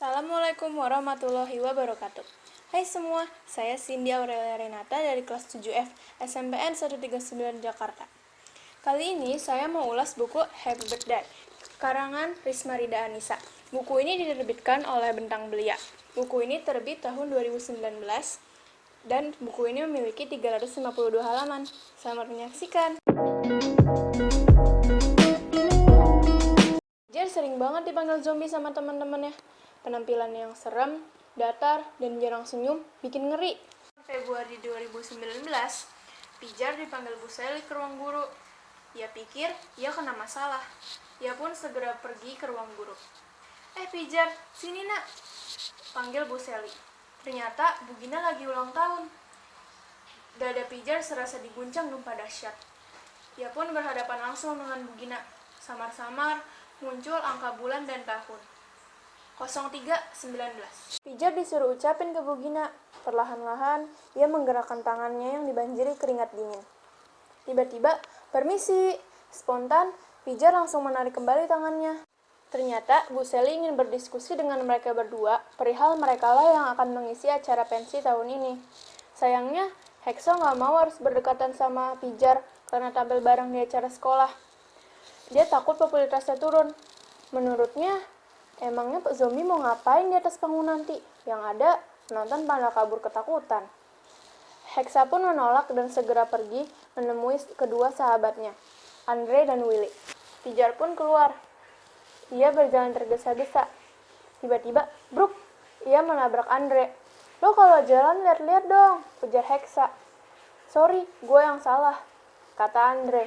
Assalamualaikum warahmatullahi wabarakatuh. Hai semua, saya Cindy Aurelia Renata dari kelas 7F SMPN 139 Jakarta. Kali ini saya mau ulas buku Happy Birthday, karangan Risma Rida Anissa. Buku ini diterbitkan oleh Bentang Belia. Buku ini terbit tahun 2019 dan buku ini memiliki 352 halaman. Selamat menyaksikan. Pijar sering banget dipanggil zombie sama teman-temannya. Penampilan yang serem, datar, dan jarang senyum bikin ngeri. Februari 2019, Pijar dipanggil Bu Seli ke ruang guru. Ia pikir ia kena masalah. Ia pun segera pergi ke ruang guru. Pijar, sini nak, panggil Bu Seli. Ternyata Bu Gina lagi ulang tahun. Dada Pijar serasa diguncang gempa dahsyat. Ia pun berhadapan langsung dengan Bu Gina. Samar-samar muncul angka bulan dan tahun. 0319. Pijar disuruh ucapin ke Bu Gina. Perlahan-lahan, ia menggerakkan tangannya yang dibanjiri keringat dingin. Tiba-tiba, permisi. Spontan, Pijar langsung menarik kembali tangannya. Ternyata, Bu Seli ingin berdiskusi dengan mereka berdua, perihal merekalah yang akan mengisi acara pensi tahun ini. Sayangnya, Heksa nggak mau harus berdekatan sama Pijar karena tampil bareng di acara sekolah. Dia takut popularitasnya turun. Menurutnya, emangnya Pak Zombie mau ngapain di atas panggung nanti? Yang ada, penonton pada kabur ketakutan. Heksa pun menolak dan segera pergi menemui kedua sahabatnya, Andre dan Willy. Pijar pun keluar. Ia berjalan tergesa-gesa. Tiba-tiba, bruk, ia menabrak Andre. Lo kalau jalan lihat-lihat dong, ujar Heksa. Sorry, gue yang salah, kata Andre.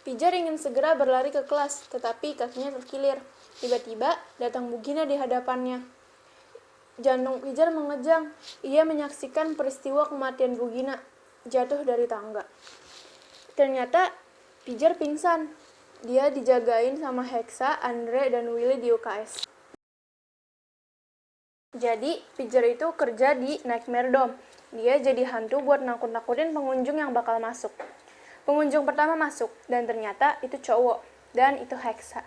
Pijar ingin segera berlari ke kelas, tetapi kakinya terkilir. Tiba-tiba datang Bu Gina di hadapannya. Jantung Pijar mengejang. Ia menyaksikan peristiwa kematian Bu Gina, jatuh dari tangga. Ternyata Pijar pingsan. Dia dijagain sama Heksa, Andre, dan Willy di UKS. Jadi, Pijar itu kerja di Nightmare Dome. Dia jadi hantu buat nakut-nakutin pengunjung yang bakal masuk. Pengunjung pertama masuk, dan ternyata itu cowok, dan itu Heksa.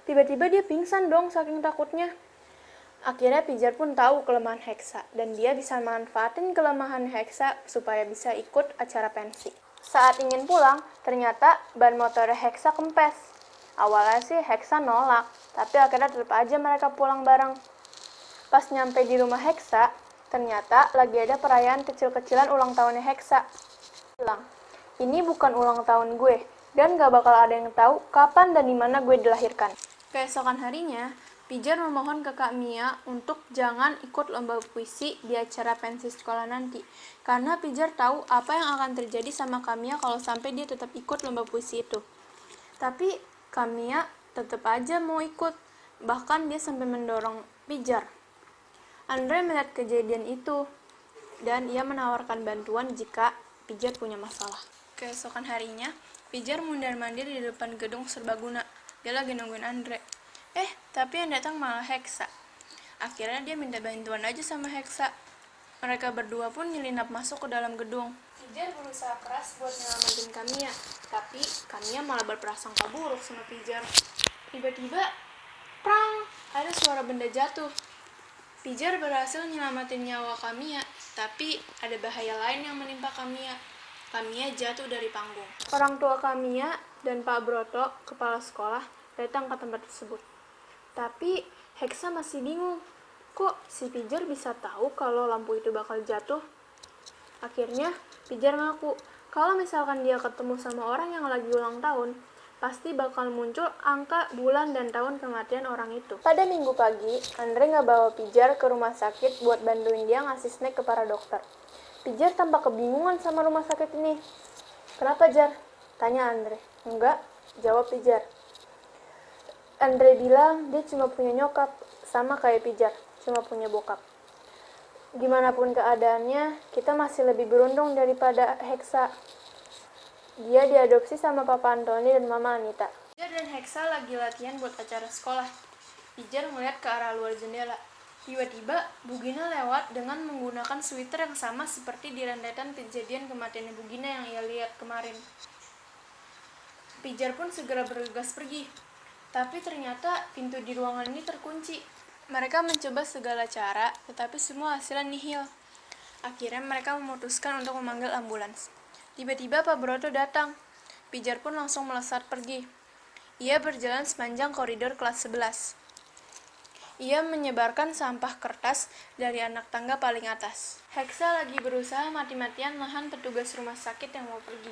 Tiba-tiba dia pingsan dong saking takutnya. Akhirnya Pijar pun tahu kelemahan Heksa, dan dia bisa manfaatin kelemahan Heksa supaya bisa ikut acara pensi. Saat ingin pulang, ternyata ban motornya Heksa kempes. Awalnya sih Heksa nolak, tapi akhirnya tetap aja mereka pulang bareng. Pas nyampe di rumah Heksa, ternyata lagi ada perayaan kecil-kecilan ulang tahunnya Heksa. Bilang, ini bukan ulang tahun gue, dan gak bakal ada yang tahu kapan dan di mana gue dilahirkan. Keesokan harinya, Pijar memohon ke Kak Mia untuk jangan ikut lomba puisi di acara pensi sekolah nanti, karena Pijar tahu apa yang akan terjadi sama Kak Mia kalau sampai dia tetap ikut lomba puisi itu. Tapi Kak Mia tetap aja mau ikut, bahkan dia sampai mendorong Pijar. Andre melihat kejadian itu, dan ia menawarkan bantuan jika Pijar punya masalah. Keesokan harinya, Pijar mundar-mandir di depan gedung serbaguna. Dia lagi nungguin Andre. Tapi yang datang malah Heksa. Akhirnya dia minta bantuan aja sama Heksa. Mereka berdua pun nyelinap masuk ke dalam gedung. Pijar berusaha keras buat nyelamatin Kamiya, tapi Kamiya malah berprasangka buruk sama Pijar. Tiba-tiba, prang, ada suara benda jatuh. Pijar berhasil nyelamatin nyawa Kamiya, tapi ada bahaya lain yang menimpa Kamiya. Kamiya jatuh dari panggung. Orang tua Kamiya dan Pak Broto, kepala sekolah, datang ke tempat tersebut. Tapi Heksa masih bingung. Kok si Pijar bisa tahu kalau lampu itu bakal jatuh? Akhirnya Pijar ngaku kalau misalkan dia ketemu sama orang yang lagi ulang tahun, pasti bakal muncul angka, bulan, dan tahun kematian orang itu. Pada minggu pagi, Andre ngebawa Pijar ke rumah sakit buat bantuin dia ngasih snack ke para dokter. Pijar tampak kebingungan sama rumah sakit ini. Kenapa, Jar? Tanya Andre. Enggak, jawab Pijar. Andre bilang dia cuma punya nyokap, sama kayak Pijar, cuma punya bokap. Gimana pun keadaannya, kita masih lebih beruntung daripada Heksa. Dia diadopsi sama Papa Antoni dan Mama Anita. Pijar dan Heksa lagi latihan buat acara sekolah. Pijar melihat ke arah luar jendela. Tiba-tiba, Bu Gina lewat dengan menggunakan sweater yang sama seperti di rentetan kejadian kematian Bu Gina yang ia lihat kemarin. Pijar pun segera bergegas pergi. Tapi ternyata pintu di ruangan ini terkunci. Mereka mencoba segala cara, tetapi semua hasilnya nihil. Akhirnya mereka memutuskan untuk memanggil ambulans. Tiba-tiba Pak Broto datang. Pijar pun langsung melesat pergi. Ia berjalan sepanjang koridor kelas 11. Ia menyebarkan sampah kertas dari anak tangga paling atas. Hexa lagi berusaha mati-matian nahan petugas rumah sakit yang mau pergi.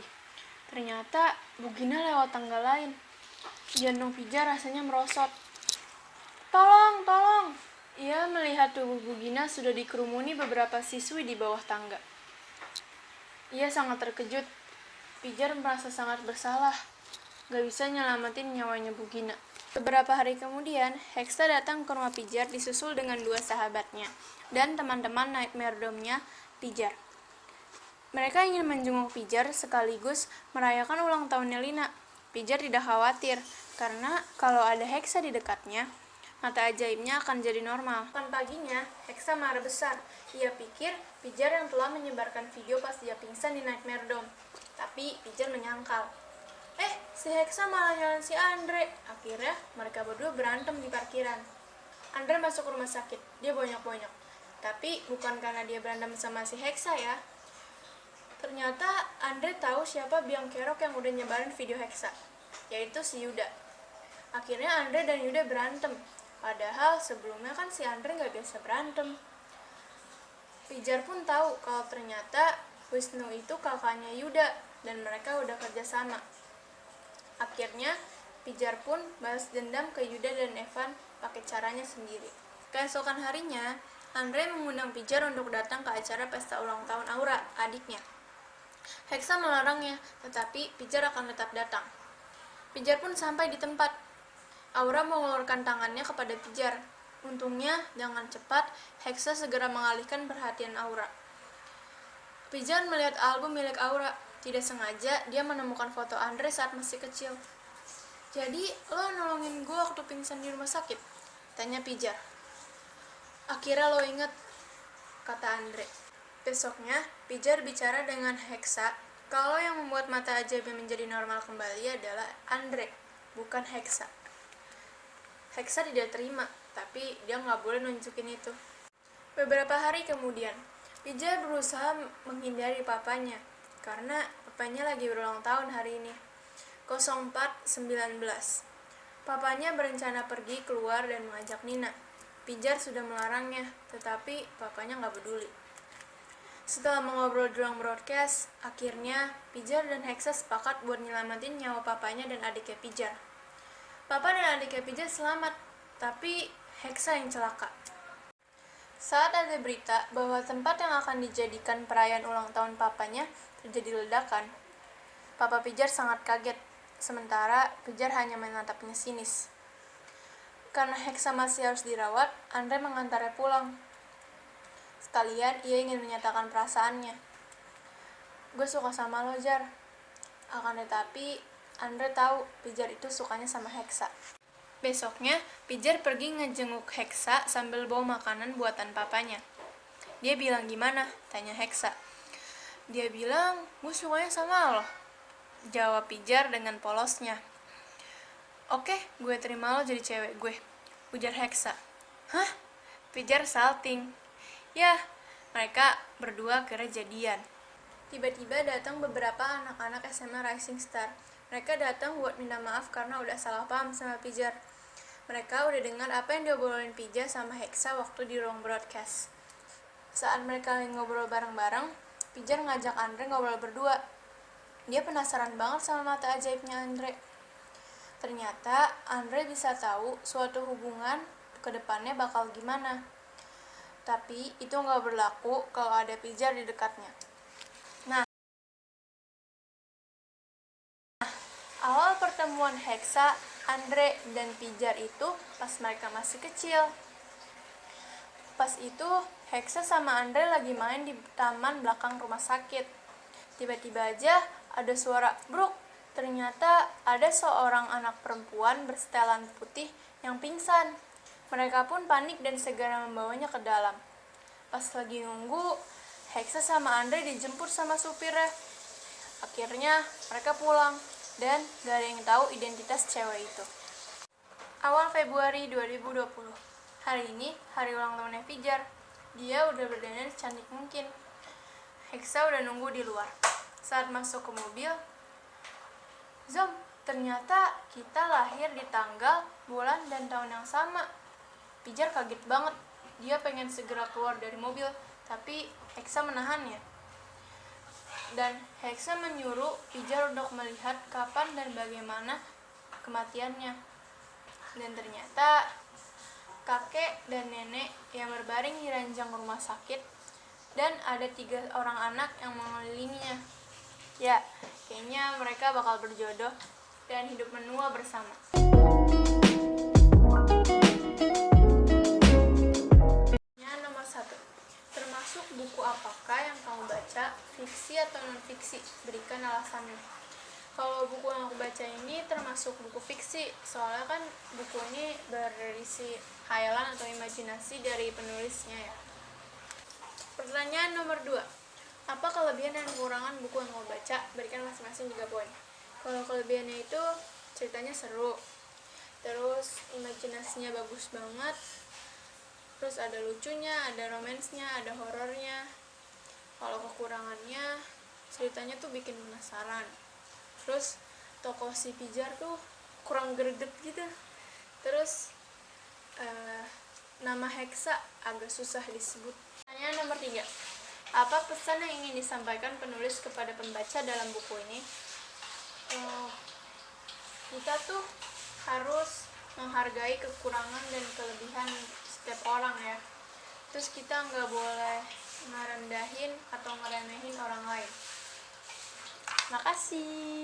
Ternyata Bu Gina lewat tangga lain. Jantung Pijar rasanya merosot. Tolong, tolong! Ia melihat tubuh Bu Gina sudah dikerumuni beberapa siswi di bawah tangga. Ia sangat terkejut. Pijar merasa sangat bersalah. Gak bisa nyelamatin nyawanya Bu Gina. Beberapa hari kemudian, Hexa datang ke rumah Pijar disusul dengan 2 sahabatnya dan teman-teman Nightmare Dome-nya Pijar. Mereka ingin menjenguk Pijar sekaligus merayakan ulang tahunnya Lina. Pijar tidak khawatir, karena kalau ada Hexa di dekatnya, mata ajaibnya akan jadi normal. Malam paginya, Hexa marah besar. Ia pikir Pijar yang telah menyebarkan video pas dia pingsan di Nightmare Dome. Tapi Pijar menyangkal. Si Hexa malah nyalain si Andre. Akhirnya mereka berdua berantem di parkiran. Andre masuk rumah sakit, dia bonyok-bonyok. Tapi bukan karena dia berantem sama si Hexa ya. Ternyata Andre tahu siapa biang kerok yang udah nyebarin video Hexa, yaitu si Yuda. Akhirnya Andre dan Yuda berantem. Padahal sebelumnya kan si Andre gak biasa berantem. Pijar pun tahu kalau ternyata Wisnu itu kakaknya Yuda dan mereka udah kerja sama. Akhirnya, Pijar pun balas dendam ke Yuda dan Evan pakai caranya sendiri. Keesokan harinya, Andre mengundang Pijar untuk datang ke acara pesta ulang tahun Aura, adiknya. Hexa melarangnya, tetapi Pijar akan tetap datang. Pijar pun sampai di tempat. Aura mengulurkan tangannya kepada Pijar. Untungnya, dengan cepat, Hexa segera mengalihkan perhatian Aura. Pijar melihat album milik Aura. Tidak sengaja, dia menemukan foto Andre saat masih kecil. Jadi, lo nolongin gue waktu pingsan di rumah sakit? Tanya Pijar. Akhirnya lo inget, kata Andre. Besoknya, Pijar bicara dengan Hexa kalau yang membuat mata ajaibnya menjadi normal kembali adalah Andre, bukan Hexa. Hexa tidak terima, tapi dia nggak boleh nunjukin itu. Beberapa hari kemudian, Pijar berusaha menghindari papanya, karena papanya lagi berulang tahun hari ini. 0419. Papanya berencana pergi keluar dan mengajak Nina. Pijar sudah melarangnya, tetapi papanya nggak peduli. Setelah mengobrol di ruang broadcast, akhirnya Pijar dan Hexa sepakat buat nyelamatin nyawa papanya dan adiknya Pijar. Papa dan adiknya Pijar selamat, tapi Hexa yang celaka. Saat ada berita bahwa tempat yang akan dijadikan perayaan ulang tahun papanya terjadi ledakan, Papa Pijar sangat kaget, sementara Pijar hanya menatapnya sinis. Karena Hexa masih harus dirawat, Andre mengantarnya pulang. Sekalian, ia ingin menyatakan perasaannya. Gue suka sama lo, Jar. Akan tetapi, Andre tahu Pijar itu sukanya sama Hexa. Besoknya, Pijar pergi ngejenguk Hexa sambil bawa makanan buatan papanya. Dia bilang gimana? Tanya Hexa. Dia bilang, gue sukanya sama lo. Jawab Pijar dengan polosnya. Oke, gue terima lo jadi cewek gue. Ujar Hexa. Hah? Pijar salting. Ya, mereka berdua akhirnya jadian. Tiba-tiba datang beberapa anak-anak SMA Rising Star. Mereka datang buat minta maaf karena udah salah paham sama Pijar. Mereka udah dengar apa yang diobrolin Pijar sama Hexa waktu di ruang broadcast. Saat mereka ngobrol bareng-bareng, Pijar ngajak Andre ngobrol berdua. Dia penasaran banget sama mata ajaibnya Andre. Ternyata Andre bisa tahu suatu hubungan ke depannya bakal gimana. Tapi itu nggak berlaku kalau ada Pijar di dekatnya. Awal pertemuan Hexa, Andre, dan Pijar itu pas mereka masih kecil. Pas itu, Hexa sama Andre lagi main di taman belakang rumah sakit. Tiba-tiba aja ada suara bruk. Ternyata ada seorang anak perempuan bersetelan putih yang pingsan. Mereka pun panik dan segera membawanya ke dalam. Pas lagi nunggu, Hexa sama Andre dijemput sama supirnya. Akhirnya mereka pulang. Dan gak ada yang tahu identitas cewek itu. Awal Februari 2020, Hari ini hari ulang tahunnya Pijar. Dia udah berdandan secantik mungkin. Hexa udah nunggu di luar. Saat masuk ke mobil, Zom, ternyata kita lahir di tanggal, bulan, dan tahun yang sama. Pijar kaget banget. Dia pengen segera keluar dari mobil, tapi Hexa menahannya. Dan Hexa menyuruh Pijar untuk melihat kapan dan bagaimana kematiannya. Dan ternyata kakek dan nenek yang berbaring di ranjang rumah sakit, dan ada 3 orang anak yang mengelilinginya. Ya, kayaknya mereka bakal berjodoh dan hidup menua bersama. Pertanyaan nomor 1. Termasuk buku apakah yang kamu baca, fiksi atau non-fiksi? Berikan alasannya. Kalau buku yang aku baca ini termasuk buku fiksi, soalnya kan buku ini berisi khayalan atau imajinasi dari penulisnya ya. Pertanyaan nomor 2. Apa kelebihan dan kekurangan buku yang kamu baca? Berikan masing-masing 3 poin. Kalau kelebihannya itu ceritanya seru, terus imajinasinya bagus banget, terus ada lucunya, ada romansnya, ada horornya. Kalau kekurangannya, ceritanya tuh bikin penasaran. Terus tokoh si Pijar tuh kurang greget gitu. Terus nama Hexa agak susah disebut. Pertanyaan nomor 3. Apa pesan yang ingin disampaikan penulis kepada pembaca dalam buku ini? Kita tuh harus menghargai kekurangan dan kelebihan setiap orang ya. Terus kita nggak boleh ngerendahin atau ngeremehin orang lain. Makasih.